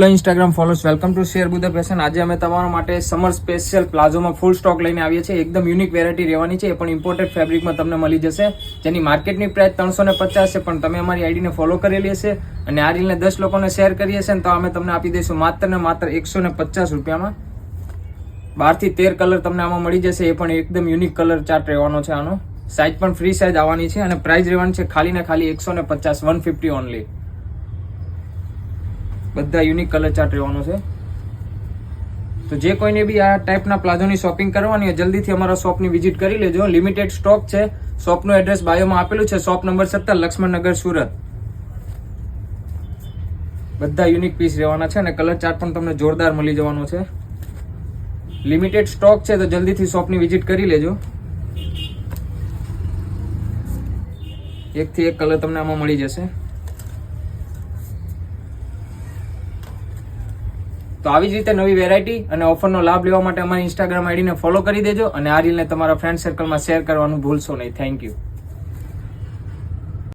Hello Instagram followers, welcome to શેર બુધા fashion. આજે અમે તમારા માટે સમર સ્પેશિયલ પ્લાઝોમાં ફૂલ સ્ટોક લઈને આવીએ છીએ. એકદમ યુનિક વેરાયટી રહેવાની છે, એ પણ ઇમ્પોર્ટેડ ફેબ્રિકમાં તમને મળી જશે, જેની માર્કેટની પ્રાઇસ 350 છે, પણ તમે અમારી આઈડીને ફોલો કરેલી હશે અને આ રીલને 10 લોકોને શેર કરી હશે ને તો અમે તમને આપી દઈશું માત્ર ને માત્ર 150 રૂપિયામાં. 12 થી 13 કલર તમને આમાં મળી જશે, એ પણ એકદમ યુનિક કલર ચાર્ટ રહેવાનો છે. આનો સાઇઝ પણ ફ્રી સાઇઝ આવવાની છે અને પ્રાઇસ રહેવાની છે ખાલી ને ખાલી 150, 150 ઓનલી. બધા યુનિક કલર ચાર્ટ રહેવાનો છે. તો જે કોઈને બી આ ટાઈપના પ્લાઝોની શોપિંગ કરવાની હોય જલ્દીથી અમારા શોપની વિઝિટ કરી લેજો. લિમિટેડ સ્ટોક છે. શોપનું એડ્રેસ બાયોમાં આપેલું છે. Shop number 17, Laxman Nagar, Surat. બધા યુનિક પીસ રહેવાના છે અને કલર ચાર્ટ પણ તમને જોરદાર મળી જવાનો છે. લિમિટેડ સ્ટોક છે, તો જલ્દીથી શોપની વિઝિટ કરી લેજો. એકથી એક કલર તમને આમાં મળી જશે. તો આવી જ રીતે નવી વેરાયટી અને ઓફરનો લાભ લેવા માટે અમારી ઇન્સ્ટાગ્રામ આઈડીને ફોલો કરી દેજો અને આ રીલને તમારા ફ્રેન્ડ સર્કલમાં શેર કરવાનું ભૂલશો નહીં. Thank you.